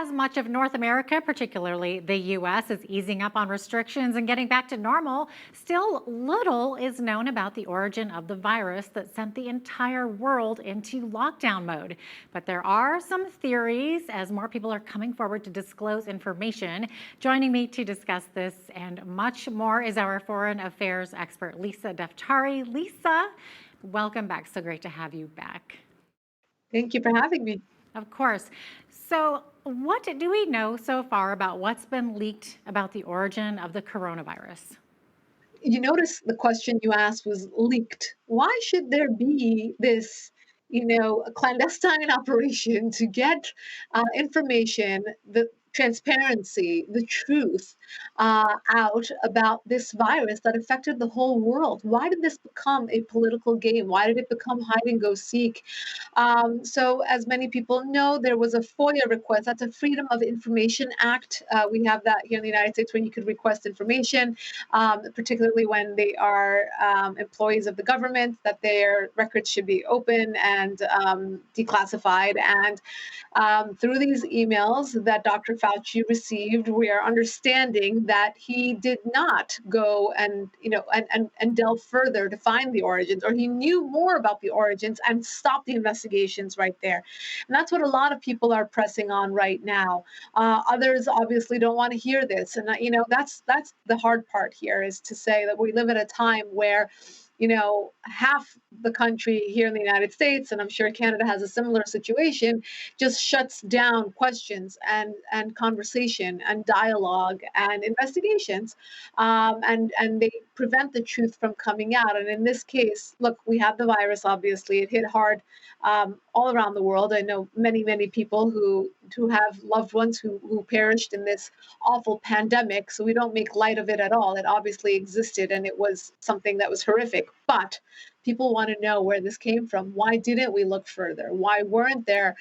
as much of North America, particularly the US, is easing up on restrictions and getting back to normal, still little is known about the origin of the virus that sent the entire world into lockdown mode. But there are some theories as more people are coming forward to disclose information. Joining me to discuss this and much more is our foreign affairs expert, Lisa Daftari. Lisa, welcome back. So great to have you back. Thank you for having me. Of course. So, what do we know so far about what's been leaked about the origin of the coronavirus? You notice the question you asked was leaked. Why should there be this, a clandestine operation to get information, the transparency, the truth out about this virus that affected the whole world? Why did this become a political game? Why did it become hide and go seek? So, as many people know, there was a FOIA request. That's a Freedom of Information Act. We have that here in the United States when you could request information, particularly when they are employees of the government, that their records should be open and declassified. And through these emails that Dr. Fauci received, we are understanding that he did not go and delve further to find the origins, or he knew more about the origins and stopped the investigations right there. And that's what a lot of people are pressing on right now. Others obviously don't want to hear this, and that's the hard part here, is to say that we live at a time where half the country here in the United States, and I'm sure Canada has a similar situation, just shuts down questions and conversation and dialogue and investigations, and they prevent the truth from coming out. And in this case, look, we have the virus. Obviously, it hit hard all around the world. I know many people who have loved ones who perished in this awful pandemic. So we don't make light of it at all. It obviously existed, and it was something that was horrific. But people want to know where this came from. Why didn't we look further? Why wasn't there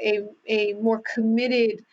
a more committed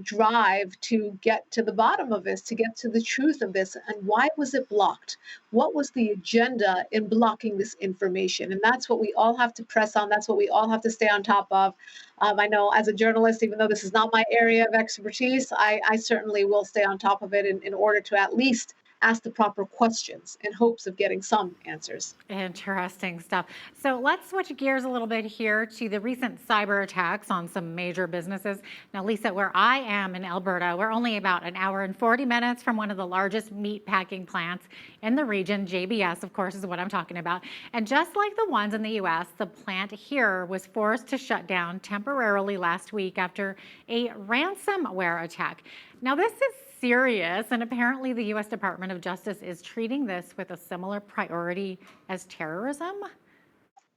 drive to get to the bottom of this, to get to the truth of this? And why was it blocked? What was the agenda in blocking this information? And that's what we all have to press on. That's what we all have to stay on top of. I know as a journalist, even though this is not my area of expertise, I certainly will stay on top of it in order to at least ask the proper questions in hopes of getting some answers. Interesting stuff. So let's switch gears a little bit here to the recent cyber attacks on some major businesses. Now, Lisa, where I am in Alberta, we're only about an hour and 40 minutes from one of the largest meat packing plants in the region. JBS, of course, is what I'm talking about. And just like the ones in the US, the plant here was forced to shut down temporarily last week after a ransomware attack. Now, this is serious, and apparently the US Department of Justice is treating this with a similar priority as terrorism.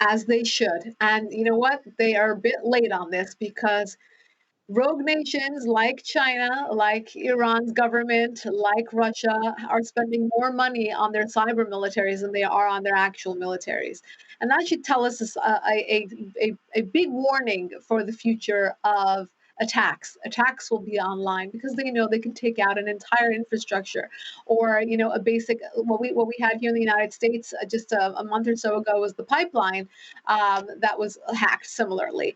As they should. And you know what? They are a bit late on this, because rogue nations like China, like Iran's government, like Russia, are spending more money on their cyber militaries than they are on their actual militaries. And that should tell us a big warning for the future of attacks. Attacks will be online because they know they can take out an entire infrastructure, or a basic, what we had here in the United States just a month or so ago was the pipeline that was hacked similarly.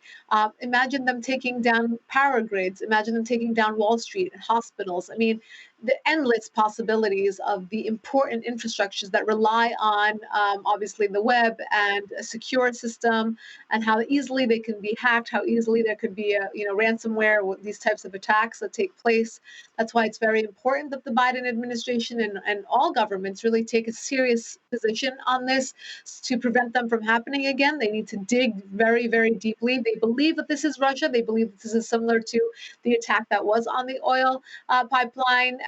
Imagine them taking down power grids. Imagine them taking down Wall Street and hospitals. I mean, the endless possibilities of the important infrastructures that rely on, obviously, the web and a secure system, and how easily they can be hacked, how easily there could be a ransomware with these types of attacks that take place. That's why it's very important that the Biden administration and all governments really take a serious position on this to prevent them from happening again. They need to dig very, very deeply. They believe that this is Russia. They believe that this is similar to the attack that was on the oil pipeline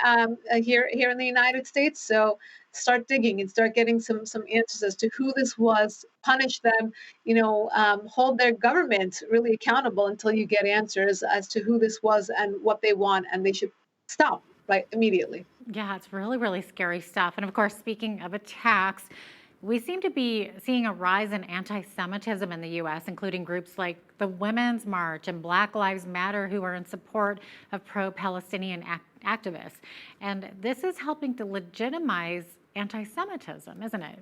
here in the United States. So start digging and start getting some answers as to who this was. Punish them, hold their government really accountable until you get answers as to who this was and what they want, and they should stop right immediately. Yeah, it's really, really scary stuff. And of course, speaking of attacks, we seem to be seeing a rise in anti-Semitism in the US, including groups like the Women's March and Black Lives Matter, who are in support of pro-Palestinian activists. And this is helping to legitimize anti-Semitism, isn't it?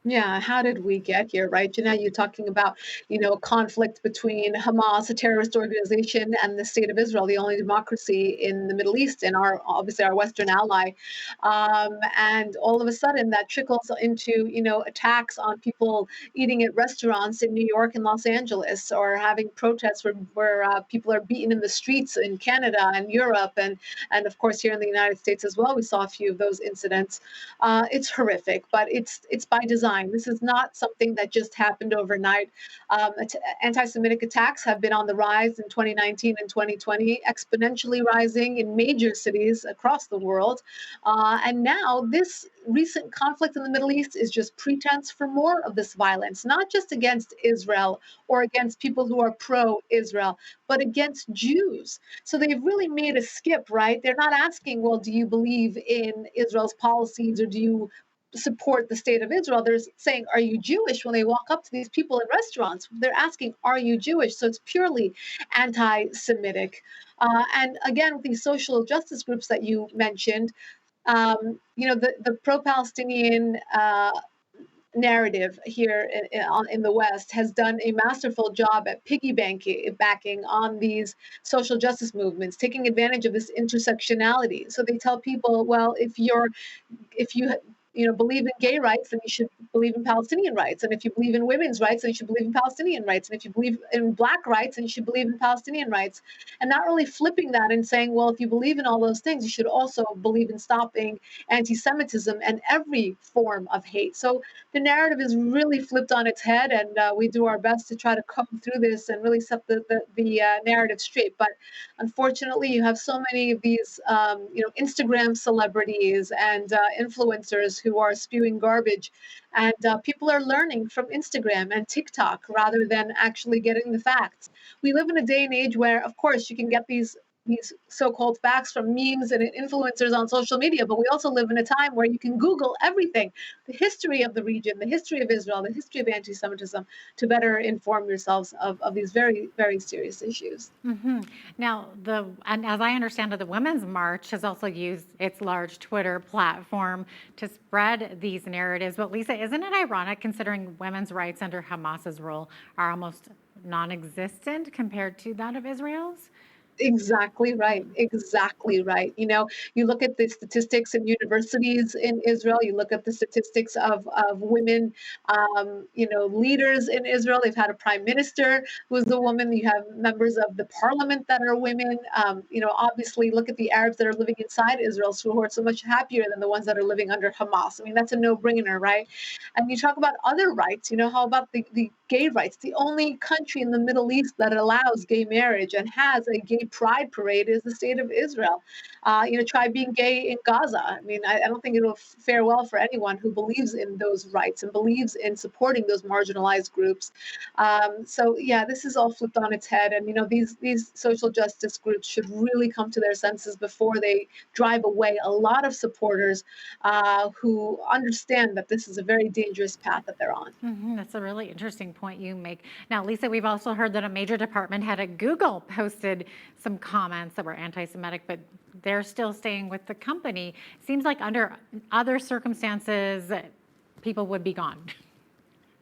Yeah, how did we get here, right? Jeanette, you're talking about, a conflict between Hamas, a terrorist organization, and the state of Israel, the only democracy in the Middle East and obviously our Western ally. And all of a sudden that trickles into, attacks on people eating at restaurants in New York and Los Angeles, or having protests where people are beaten in the streets in Canada and Europe, and of course here in the United States as well. We saw a few of those incidents. It's horrific, but it's by design. This is not something that just happened overnight. Anti-Semitic attacks have been on the rise in 2019 and 2020, exponentially rising in major cities across the world. And now this recent conflict in the Middle East is just pretense for more of this violence, not just against Israel or against people who are pro-Israel, but against Jews. So they've really made a skip, right? They're not asking, well, do you believe in Israel's policies or do you support the state of Israel? They're saying, are you Jewish? When they walk up to these people in restaurants, they're asking, are you Jewish? So it's purely anti Semitic. And again, with these social justice groups that you mentioned, the pro Palestinian narrative here in the West has done a masterful job at backing on these social justice movements, taking advantage of this intersectionality. So they tell people, well, if you believe in gay rights, then you should believe in Palestinian rights. And if you believe in women's rights, then you should believe in Palestinian rights. And if you believe in Black rights, then you should believe in Palestinian rights. And not really flipping that and saying, well, if you believe in all those things, you should also believe in stopping anti-Semitism and every form of hate. So the narrative is really flipped on its head, and we do our best to try to comb through this and really set the narrative straight. But unfortunately, you have so many of these, Instagram celebrities and influencers who are spewing garbage, and people are learning from Instagram and TikTok rather than actually getting the facts. We live in a day and age where, of course, you can get these so-called facts from memes and influencers on social media, but we also live in a time where you can Google everything, the history of the region, the history of Israel, the history of anti-Semitism, to better inform yourselves of these very, very serious issues. Now, and as I understand it, the Women's March has also used its large Twitter platform to spread these narratives. But Lisa, isn't it ironic considering women's rights under Hamas's rule are almost non-existent compared to that of Israel's? Exactly right. Exactly right. You look at the statistics in universities in Israel, you look at the statistics of women, leaders in Israel. They've had a prime minister who's a woman. You have members of the parliament that are women. Obviously, look at the Arabs that are living inside Israel, who are so much happier than the ones that are living under Hamas. I mean, that's a no-brainer, right? And you talk about other rights. How about the gay rights? The only country in the Middle East that allows gay marriage and has a gay pride parade is the state of Israel. Try being gay in Gaza. I mean, I don't think it'll fare well for anyone who believes in those rights and believes in supporting those marginalized groups. So yeah, this is all flipped on its head, and these social justice groups should really come to their senses before they drive away a lot of supporters who understand that this is a very dangerous path that they're on. That's a really interesting point you make. Now, Lisa, we've also heard that a major department head at Google posted some comments that were anti-Semitic, but they're still staying with the company. Seems like under other circumstances, people would be gone.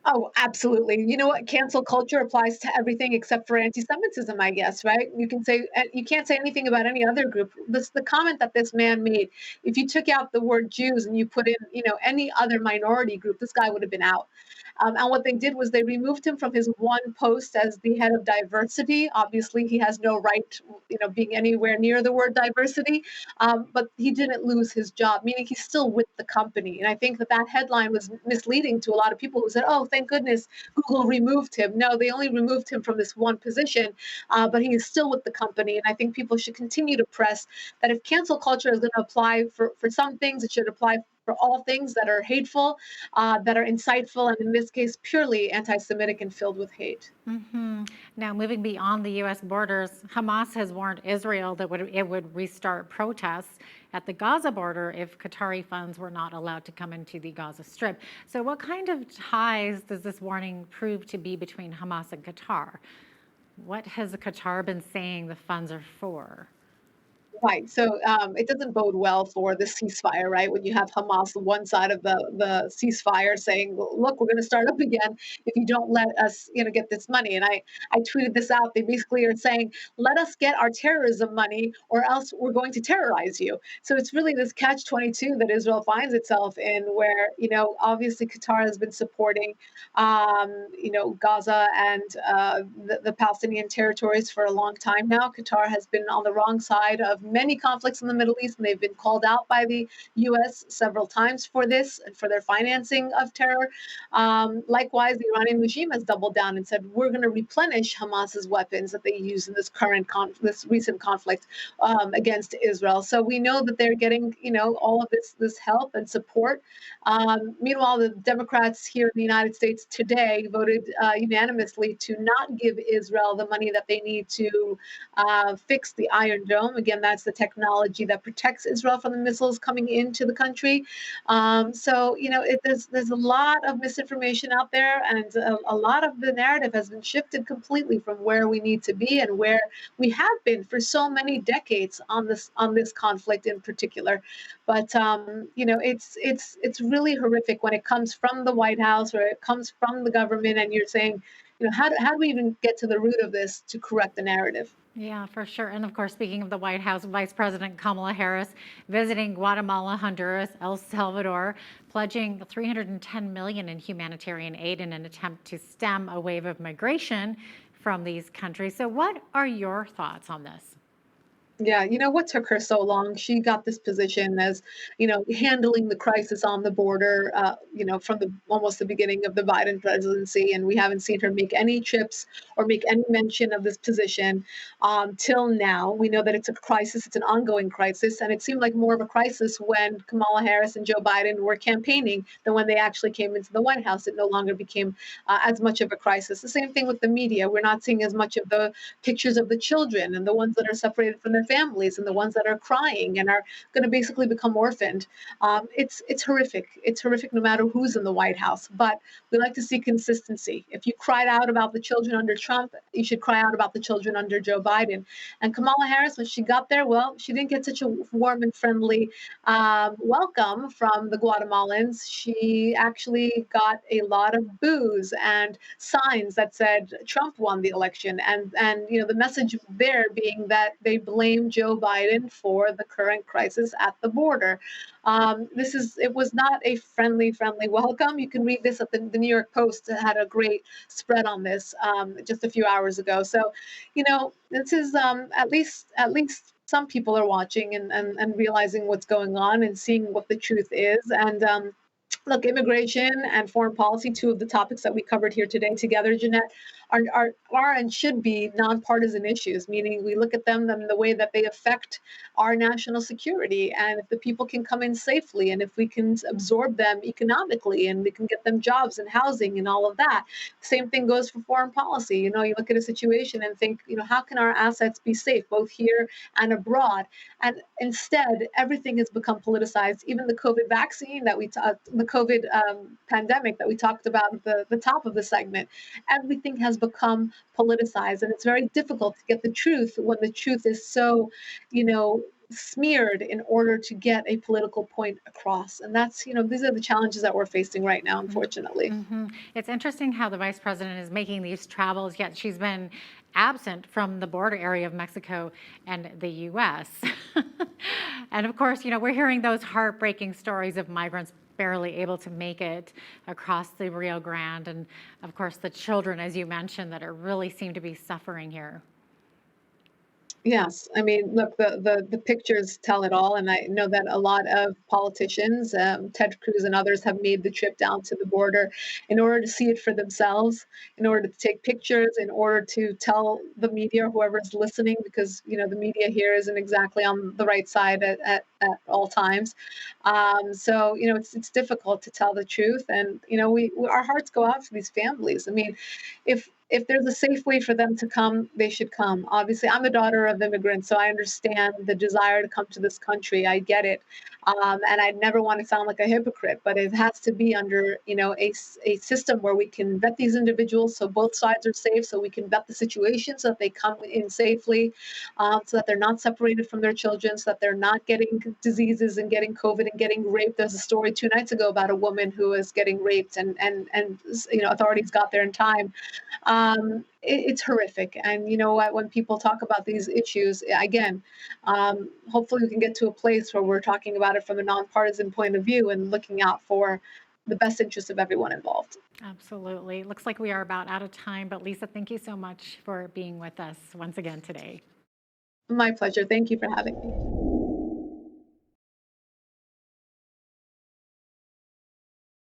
Oh, absolutely. You know what? Cancel culture applies to everything except for anti-Semitism, I guess, right? You can't say anything about any other group. The comment that this man made, if you took out the word Jews and you put in, any other minority group, this guy would have been out. And what they did was they removed him from his one post as the head of diversity. Obviously, he has no right, being anywhere near the word diversity. But he didn't lose his job, meaning he's still with the company. And I think that headline was misleading to a lot of people who said, "Oh, thank goodness Google removed him." No, they only removed him from this one position, but he is still with the company. And I think people should continue to press that if cancel culture is going to apply for some things, it should apply for all things that are hateful, that are insightful, and in this case, purely anti-Semitic and filled with hate. Now, moving beyond the U.S. borders, Hamas has warned Israel that it would restart protests at the Gaza border if Qatari funds were not allowed to come into the Gaza Strip. So, what kind of ties does this warning prove to be between Hamas and Qatar? What has Qatar been saying the funds are for? Right. So it doesn't bode well for the ceasefire, right? When you have Hamas on one side of the ceasefire saying, "Well, look, we're going to start up again if you don't let us, get this money." And I tweeted this out. They basically are saying, "Let us get our terrorism money, or else we're going to terrorize you." So it's really this catch-22 that Israel finds itself in, where obviously Qatar has been supporting Gaza and the Palestinian territories for a long time now. Qatar has been on the wrong side of many conflicts in the Middle East, and they've been called out by the U.S. several times for this and for their financing of terror. Likewise, the Iranian regime has doubled down and said, "We're going to replenish Hamas's weapons that they use in this recent conflict against Israel." So we know that they're getting, all of this help and support. Meanwhile, the Democrats here in the United States today voted unanimously to not give Israel the money that they need to fix the Iron Dome. Again, that's the technology that protects Israel from the missiles coming into the country. There's a lot of misinformation out there, and a lot of the narrative has been shifted completely from where we need to be and where we have been for so many decades on this conflict in particular. But it's really horrific when it comes from the White House or it comes from the government, and you're saying, how do we even get to the root of this to correct the narrative? Yeah, for sure. And of course, speaking of the White House, Vice President Kamala Harris visiting Guatemala, Honduras, El Salvador, pledging 310 million in humanitarian aid in an attempt to stem a wave of migration from these countries. So what are your thoughts on this? Yeah, what took her so long? She got this position as, handling the crisis on the border, from the almost the beginning of the Biden presidency, and we haven't seen her make any trips or make any mention of this position till now. We know that it's a crisis; it's an ongoing crisis, and it seemed like more of a crisis when Kamala Harris and Joe Biden were campaigning than when they actually came into the White House. It no longer became as much of a crisis. The same thing with the media. We're not seeing as much of the pictures of the children and the ones that are separated from their families and the ones that are crying and are going to basically become orphaned. It's horrific. It's horrific no matter who's in the White House. But we like to see consistency. If you cried out about the children under Trump, you should cry out about the children under Joe Biden. And Kamala Harris, when she got there, well, she didn't get such a warm and friendly welcome from the Guatemalans. She actually got a lot of boos and signs that said Trump won the election, and the message there being that they blame Joe Biden for the current crisis at the border. It was not a friendly welcome. You can read this at the New York Post. It had a great spread on this just a few hours ago. So, this is at least some people are watching and realizing what's going on and seeing what the truth is. And look, immigration and foreign policy, two of the topics that we covered here today together, Jeanette, are and should be nonpartisan issues, meaning we look at them in the way that they affect our national security. And if the people can come in safely, and if we can absorb them economically, and we can get them jobs and housing and all of that. Same thing goes for foreign policy. You look at a situation and think, how can our assets be safe, both here and abroad? And instead, everything has become politicized. Even the COVID vaccine that the COVID pandemic that we talked about at the top of the segment, everything has become politicized, and it's very difficult to get the truth when the truth is so, you know, smeared in order to get a political point across. And these are the challenges that we're facing right now, unfortunately. Mm-hmm. It's interesting how the vice president is making these travels, yet she's been absent from the border area of Mexico and the US. And of course, we're hearing those heartbreaking stories of migrants barely able to make it across the Rio Grande. And of course, the children, as you mentioned, that are really seem to be suffering here. Yes, I mean, look, the pictures tell it all, and I know that a lot of politicians, Ted Cruz and others, have made the trip down to the border in order to see it for themselves, in order to take pictures, in order to tell the media, whoever's listening, because the media here isn't exactly on the right side at all times. So it's difficult to tell the truth, and our hearts go out to these families. I mean, if if there's a safe way for them to come, they should come. Obviously, I'm the daughter of immigrants, so I understand the desire to come to this country. I get it. And I never want to sound like a hypocrite, but it has to be under, a system where we can vet these individuals so both sides are safe, so we can vet the situation so that they come in safely, so that they're not separated from their children, so that they're not getting diseases and getting COVID and getting raped. There's a story 2 nights ago about a woman who was getting raped, and authorities got there in time. It's horrific. And you know what? When people talk about these issues, again, hopefully we can get to a place where we're talking about it from a nonpartisan point of view and looking out for the best interest of everyone involved. Absolutely. Looks like we are about out of time, but Lisa, thank you so much for being with us once again today. My pleasure. Thank you for having me.